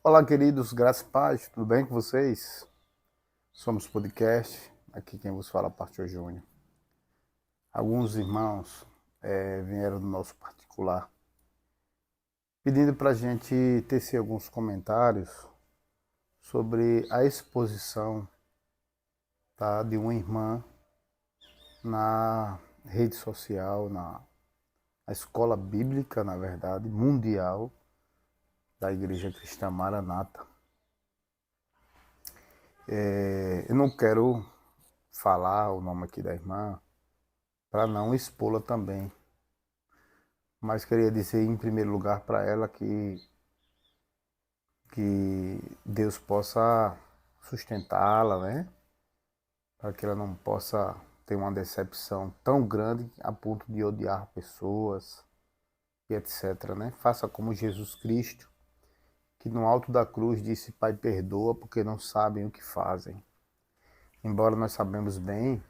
Olá, queridos, graças e paz, tudo bem com vocês? Somos podcast, aqui quem vos fala é o Pastor Júnior. Alguns irmãos vieram do nosso particular, pedindo para a gente tecer alguns comentários sobre a exposição, tá, de uma irmã na rede social, na escola bíblica, na verdade, mundial, da Igreja Cristã Maranata. Eu não quero falar o nome aqui da irmã, para não expô-la também. Mas queria dizer em primeiro lugar para ela que Deus possa sustentá-la, né? Para que ela não possa ter uma decepção tão grande a ponto de odiar pessoas e etc, né? Faça como Jesus Cristo, que no alto da cruz disse: Pai, perdoa porque não sabem o que fazem. Embora nós sabemos bem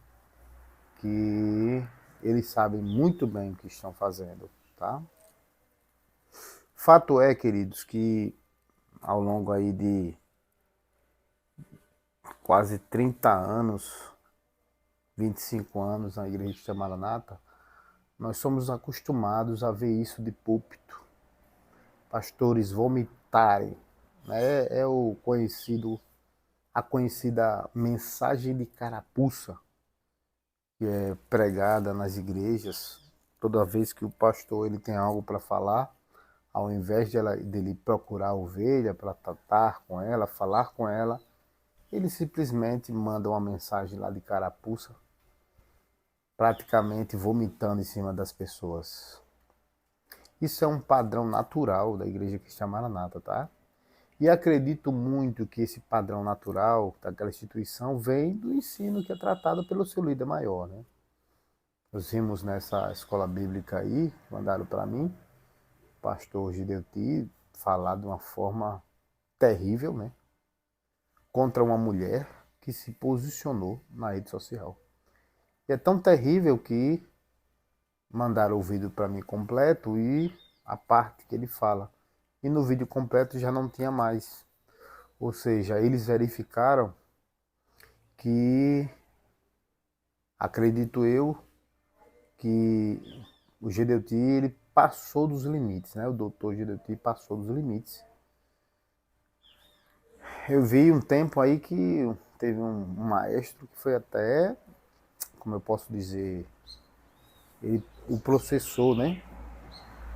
que eles sabem muito bem o que estão fazendo, tá? Fato é, queridos, que ao longo aí de quase 30 anos, 25 anos na Igreja de Maranata, nós somos acostumados a ver isso de púlpito. Pastores vomitarem, né? A conhecida mensagem de carapuça, que é pregada nas igrejas. Toda vez que o pastor ele tem algo para falar, ao invés dele procurar a ovelha para tratar com ela, falar com ela, ele simplesmente manda uma mensagem lá de carapuça, praticamente vomitando em cima das pessoas. Isso é um padrão natural da Igreja Cristã Maranata, tá? E acredito muito que esse padrão natural daquela instituição vem do ensino que é tratado pelo seu líder maior, né? Nós vimos nessa escola bíblica aí, mandaram para mim, o pastor Gideuti falar de uma forma terrível, né? Contra uma mulher que se posicionou na rede social. E é tão terrível que mandaram o vídeo para mim completo e a parte que ele fala. E no vídeo completo já não tinha mais. Ou seja, eles verificaram que, acredito eu, que o GDT ele passou dos limites, né? O doutor GDT passou dos limites. Eu vi um tempo aí que teve um maestro que foi até, como eu posso dizer, ele o processou, né?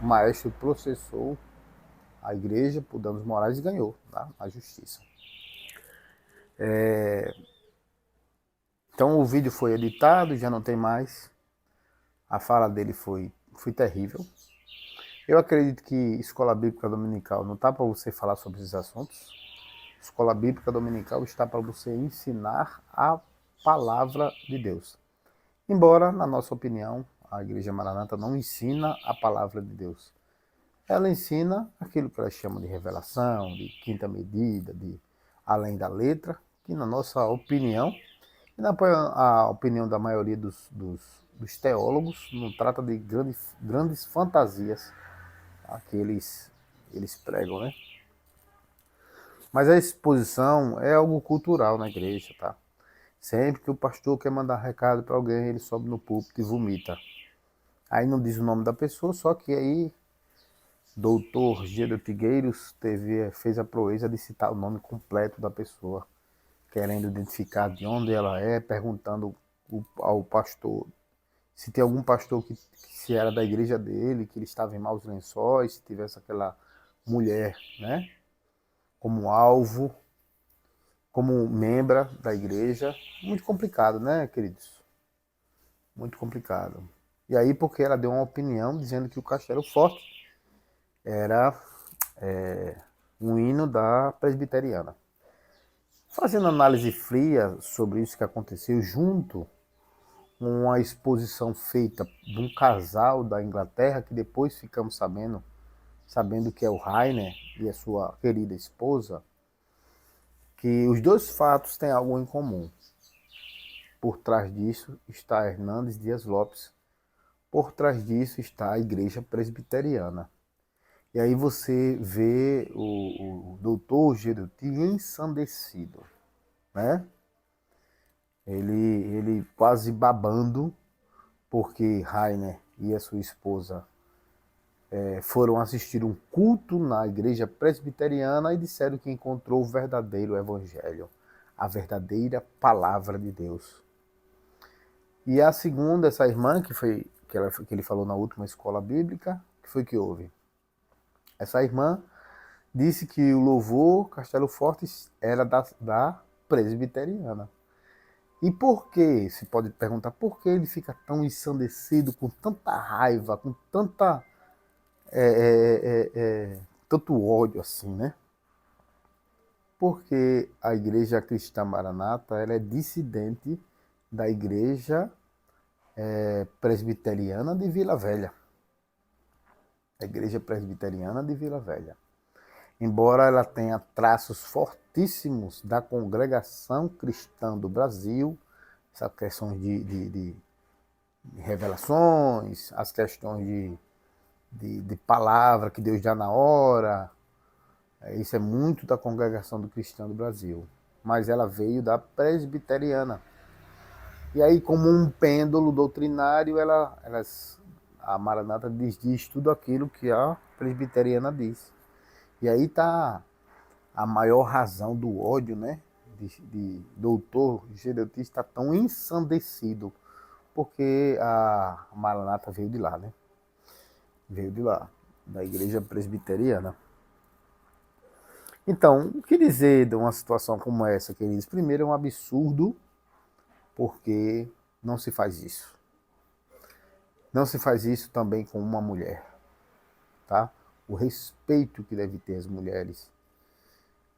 O maestro processou a igreja por danos morais e ganhou, tá? A justiça. Então o vídeo foi editado, já não tem mais. A fala dele foi terrível. Eu acredito que escola bíblica dominical não está para você falar sobre esses assuntos. Escola bíblica dominical está para você ensinar a palavra de Deus. Embora, na nossa opinião, a Igreja Maranata não ensina a palavra de Deus. Ela ensina aquilo que ela chama de revelação, de quinta medida, de além da letra, que na nossa opinião, e na a opinião da maioria dos teólogos, não trata de grandes fantasias que eles pregam, né? Mas a exposição é algo cultural na igreja, tá? Sempre que o pastor quer mandar recado para alguém, ele sobe no púlpito e vomita. Aí não diz o nome da pessoa, só que aí doutor Gero Tigueiros fez a proeza de citar o nome completo da pessoa, querendo identificar de onde ela é, perguntando ao pastor se tem algum pastor que se era da igreja dele, que ele estava em maus lençóis, se tivesse aquela mulher, né, como alvo, como membro da igreja. Muito complicado, né, queridos? Muito complicado. E aí, porque ela deu uma opinião dizendo que o Castelo Forte era um hino da presbiteriana. Fazendo análise fria sobre isso que aconteceu, junto com uma exposição feita de um casal da Inglaterra, que depois ficamos sabendo que é o Rainer e a sua querida esposa, que os dois fatos têm algo em comum. Por trás disso está Hernandes Dias Lopes, por trás disso está a Igreja Presbiteriana. E aí você vê o doutor Geruti ensandecido, né? Ele quase babando, porque Rainer e a sua esposa foram assistir um culto na igreja presbiteriana e disseram que encontrou o verdadeiro evangelho, a verdadeira palavra de Deus. E a segunda, essa irmã, que ele falou na última escola bíblica, que foi que houve? Essa irmã disse que o louvor Castelo Forte era da presbiteriana. E por que? Se pode perguntar, por que ele fica tão ensandecido, com tanta raiva, com tanta tanto ódio assim, né? Porque a Igreja Cristã Maranata ela é dissidente da Igreja Presbiteriana de Vila Velha. A Igreja Presbiteriana de Vila Velha. Embora ela tenha traços fortíssimos da Congregação Cristã do Brasil, essas questões de revelações, as questões de palavra que Deus dá na hora. Isso é muito da Congregação do Cristão do Brasil. Mas ela veio da presbiteriana. E aí, como um pêndulo doutrinário, a Maranata diz tudo aquilo que a presbiteriana diz. E aí está a maior razão do ódio, né? De doutor Geruti está tão ensandecido, porque a Maranata veio de lá, né? Veio de lá, da igreja presbiteriana. Então, o que dizer de uma situação como essa, queridos? Primeiro, é um absurdo, porque não se faz isso. Não se faz isso também com uma mulher, tá? O respeito que deve ter as mulheres.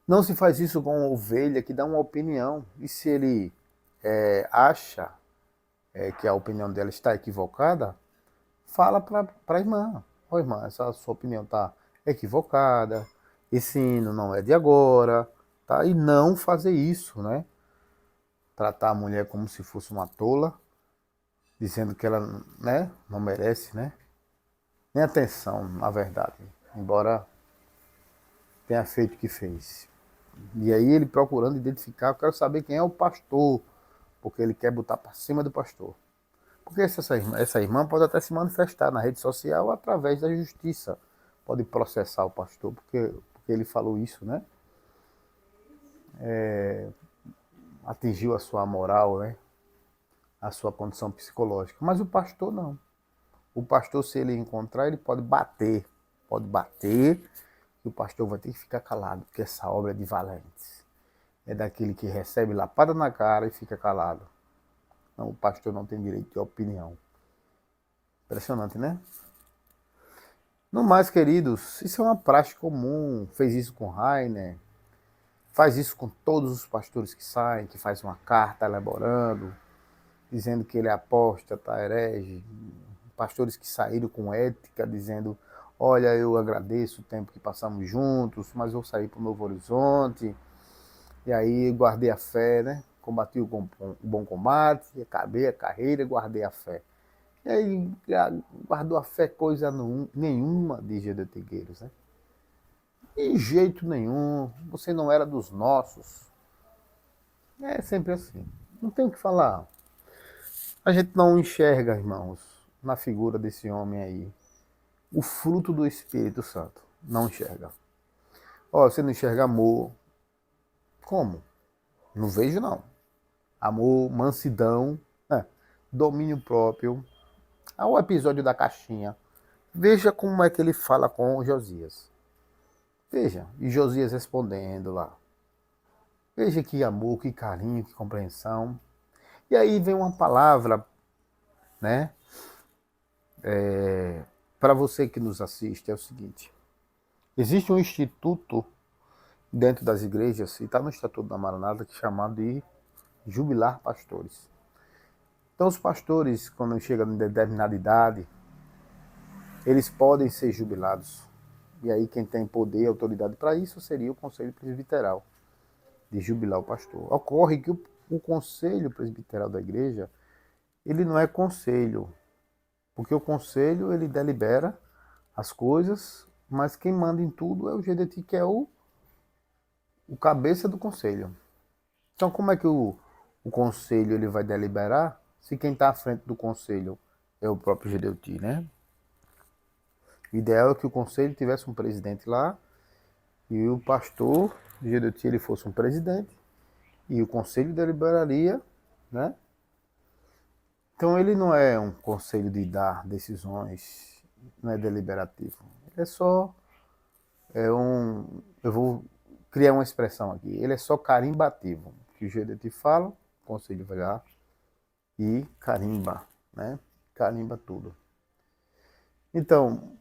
Não se faz isso com uma ovelha que dá uma opinião. E se ele acha que a opinião dela está equivocada, fala para a irmã. Ó, irmã, essa sua opinião está equivocada, esse hino não é de agora, tá? E não fazer isso, né? Tratar a mulher como se fosse uma tola, dizendo que ela, né, não merece, né? Nem atenção, na verdade, embora tenha feito o que fez. E aí ele procurando identificar, eu quero saber quem é o pastor, porque ele quer botar para cima do pastor. Porque essa irmã pode até se manifestar na rede social através da justiça. Pode processar o pastor, porque ele falou isso, né? Atingiu a sua moral, né? A sua condição psicológica. Mas o pastor não. O pastor, se ele encontrar, ele pode bater. Pode bater, e o pastor vai ter que ficar calado, porque essa obra é de valentes. É daquele que recebe lapada na cara e fica calado. Não, o pastor não tem direito de opinião. Impressionante, né? No mais, queridos, isso é uma prática comum. Fez isso com Rainer, faz isso com todos os pastores que saem, que faz uma carta elaborando, dizendo que ele é apóstata, herege. Pastores que saíram com ética, dizendo: olha, eu agradeço o tempo que passamos juntos, mas eu saí para o Novo Horizonte, e aí guardei a fé, né? Combati o bom combate, acabei a carreira, guardei a fé. E aí guardou a fé coisa nenhuma, diz Geruti Gueiros, né? De jeito nenhum, você não era dos nossos. É sempre assim. Não tem o que falar. A gente não enxerga, irmãos, na figura desse homem aí, o fruto do Espírito Santo. Não enxerga. Ó, você não enxerga amor. Como? Não vejo, não. Amor, mansidão, domínio próprio. Ao episódio da caixinha. Veja como é que ele fala com Josias. Veja, e Josias respondendo lá. Veja que amor, que carinho, que compreensão. E aí vem uma palavra, né? Para você que nos assiste, é o seguinte. Existe um instituto dentro das igrejas, e está no Estatuto da Maranata, que é chamado de jubilar pastores. Então os pastores, quando chegam em determinada idade, eles podem ser jubilados. E aí quem tem poder e autoridade para isso seria o Conselho Presbiteral, de jubilar o pastor. Ocorre que o Conselho Presbiteral da igreja, ele não é conselho, porque o conselho ele delibera as coisas mas quem manda em tudo é o GDT, que é o cabeça do conselho. Então, como é que o conselho ele vai deliberar se quem está à frente do conselho é o próprio GDT, né? O ideal é que o conselho tivesse um presidente lá e o pastor do GDT ele fosse um presidente e o conselho deliberaria, né? Então ele não é um conselho de dar decisões, não é deliberativo. Ele é só eu vou criar uma expressão aqui. Ele é só carimbativo. Que o GDT fala, o conselho vai lá e carimba, né? Carimba tudo. Então,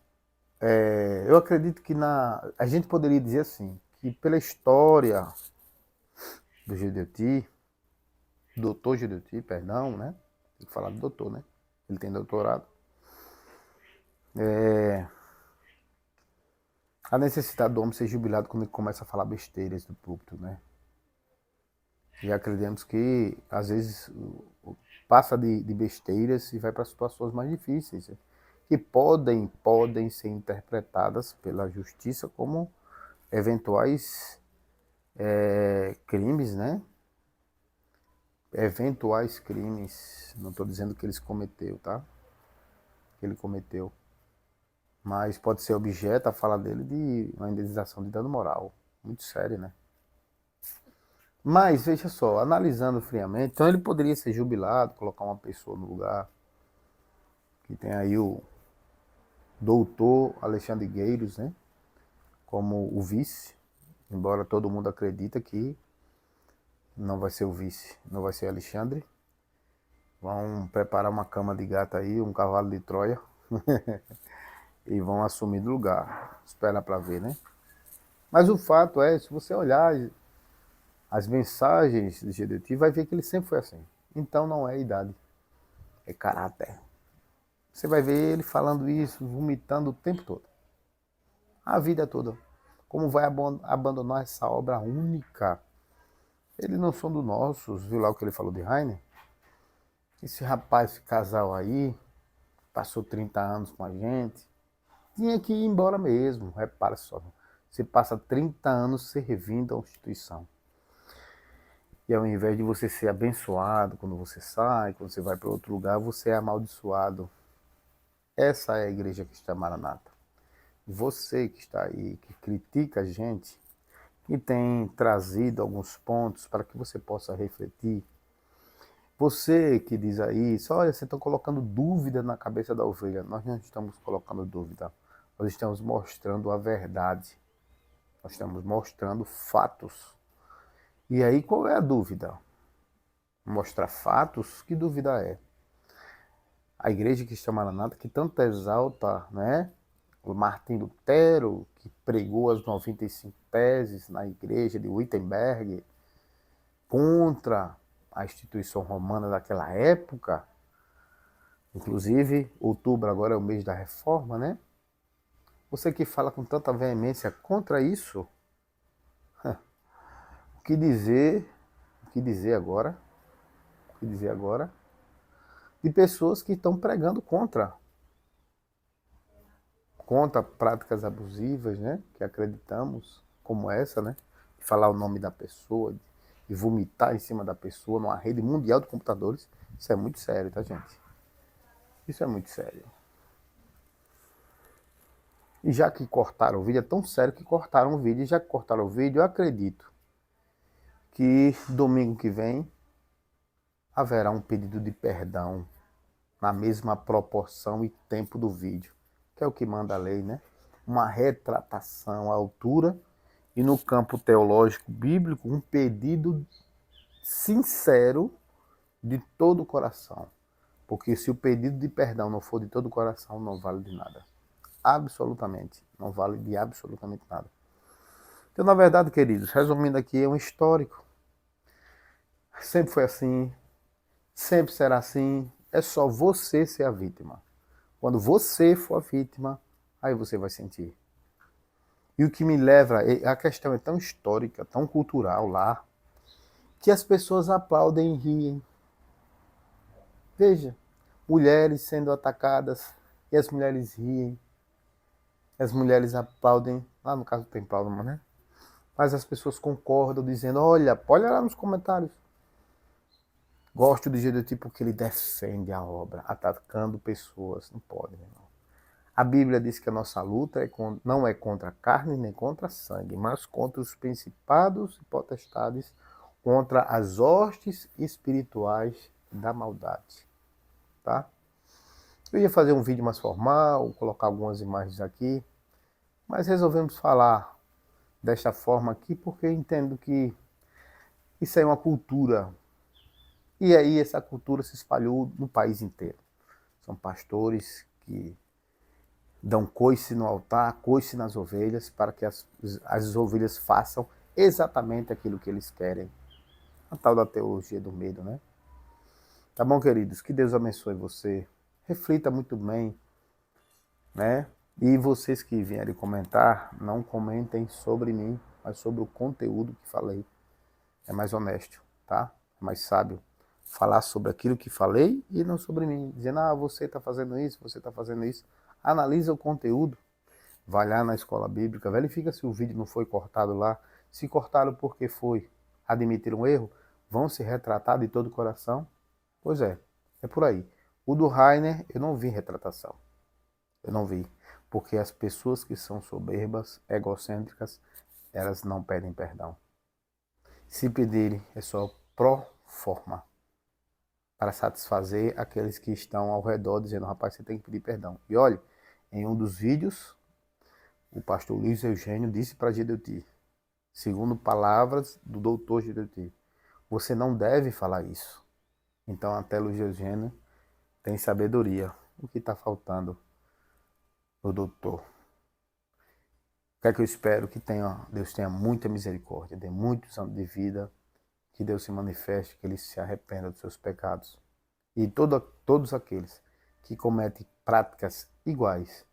eu acredito que a gente poderia dizer assim, que pela história do GDT, doutor GDT, perdão, né? Tem que falar do doutor, né? Ele tem doutorado. A necessidade do homem ser jubilado quando ele começa a falar besteiras do púlpito, né? E acreditamos que, às vezes, passa de besteiras e vai para situações mais difíceis, que podem ser interpretadas pela justiça como eventuais crimes, né? Eventuais crimes, não estou dizendo que eles cometeu, tá? Que ele cometeu. Mas pode ser objeto, a fala dele, de uma indenização de dano moral. Muito sério, né? Mas, veja só, analisando friamente, então ele poderia ser jubilado, colocar uma pessoa no lugar, que tem aí o doutor Alexandre Gueiros, né? Como o vice, embora todo mundo acredita que não vai ser o vice, não vai ser Alexandre. Vão preparar uma cama de gato aí, um cavalo de Troia, e vão assumir do lugar. Espera para ver, né? Mas o fato é, se você olhar as mensagens do GDT, vai ver que ele sempre foi assim. Então não é idade, é caráter. Você vai ver ele falando isso, vomitando o tempo todo. A vida toda. Como vai abandonar essa obra única? Eles não são do nossos, viu lá o que ele falou de Rainer? Esse rapaz, esse casal aí, passou 30 anos com a gente, tinha que ir embora mesmo. Repara só, você passa 30 anos servindo a instituição. E ao invés de você ser abençoado quando você sai, quando você vai para outro lugar, você é amaldiçoado. Essa é a igreja cristã Maranata. Você que está aí, que critica a gente, que tem trazido alguns pontos para que você possa refletir. Você que diz aí, olha, você está colocando dúvida na cabeça da ovelha. Nós não estamos colocando dúvida. Nós estamos mostrando a verdade. Nós estamos mostrando fatos. E aí, qual é a dúvida? Mostrar fatos? Que dúvida é? A igreja cristã Maranata, que tanto exalta, né? O Martim Lutero, que pregou as 95 teses na igreja de Wittenberg contra a instituição romana daquela época. Inclusive, outubro agora é o mês da reforma, né? Você que fala com tanta veemência contra isso, o que dizer, agora? O que dizer agora? De pessoas que estão pregando contra práticas abusivas, né? Que acreditamos, como essa, né? De falar o nome da pessoa, de vomitar em cima da pessoa numa rede mundial de computadores. Isso é muito sério, tá, gente? Isso é muito sério. E já que cortaram o vídeo, é tão sério que cortaram o vídeo. E já que cortaram o vídeo, eu acredito que domingo que vem haverá um pedido de perdão na mesma proporção e tempo do vídeo, que é o que manda a lei, né? Uma retratação à altura e no campo teológico bíblico um pedido sincero de todo o coração. Porque se o pedido de perdão não for de todo o coração, não vale de nada. Absolutamente. Não vale de absolutamente nada. Então, na verdade, queridos, resumindo aqui, é um histórico. Sempre foi assim, sempre será assim. É só você ser a vítima. Quando você for a vítima, aí você vai sentir. E o que me leva, a questão é tão histórica, tão cultural lá, que as pessoas aplaudem e riem. Veja, mulheres sendo atacadas e as mulheres riem. As mulheres aplaudem, lá no caso tem palma, né? Mas as pessoas concordam dizendo, olha lá nos comentários. Gosto do GDT porque ele defende a obra, atacando pessoas. Não pode, irmão. A Bíblia diz que a nossa luta não é contra a carne nem contra a sangue, mas contra os principados e potestades, contra as hostes espirituais da maldade. Tá? Eu ia fazer um vídeo mais formal, colocar algumas imagens aqui, mas resolvemos falar desta forma aqui porque entendo que isso é uma cultura. E aí essa cultura se espalhou no país inteiro. São pastores que dão coice no altar, coice nas ovelhas, para que as ovelhas façam exatamente aquilo que eles querem. A tal da teologia do medo, né? Tá bom, queridos? Que Deus abençoe você. Reflita muito bem, né? E vocês que vierem comentar, não comentem sobre mim, mas sobre o conteúdo que falei. É mais honesto, tá? É mais sábio falar sobre aquilo que falei e não sobre mim. Dizendo, você está fazendo isso, você está fazendo isso. Analisa o conteúdo. Vai lá na escola bíblica, verifica se o vídeo não foi cortado lá. Se cortaram porque foi admitir um erro, vão se retratar de todo o coração? Pois é por aí. O do Rainer, eu não vi retratação. Eu não vi. Porque as pessoas que são soberbas, egocêntricas, elas não pedem perdão. Se pedirem, é só pro forma. Para satisfazer aqueles que estão ao redor, dizendo, rapaz, você tem que pedir perdão. E olha, em um dos vídeos, o pastor Luiz Eugênio disse para Gedeuti, segundo palavras do doutor Gedeuti, você não deve falar isso. Então até Luiz Eugênio tem sabedoria. O que está faltando no doutor? O que é que eu espero? Que Deus tenha muita misericórdia, dê muitos anos de vida, que Deus se manifeste, que ele se arrependa dos seus pecados. E todos aqueles que cometem práticas iguais,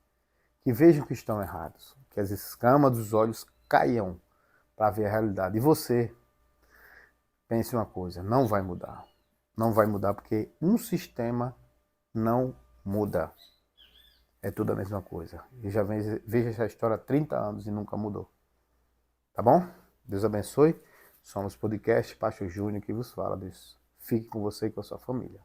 que vejam que estão errados, que as escamas dos olhos caiam para ver a realidade. E você, pense uma coisa, não vai mudar. Não vai mudar porque um sistema não muda. É tudo a mesma coisa. Eu já vejo essa história há 30 anos e nunca mudou. Tá bom? Deus abençoe. Somos podcast Pastor Júnior que vos fala. Deus fique com você e com a sua família.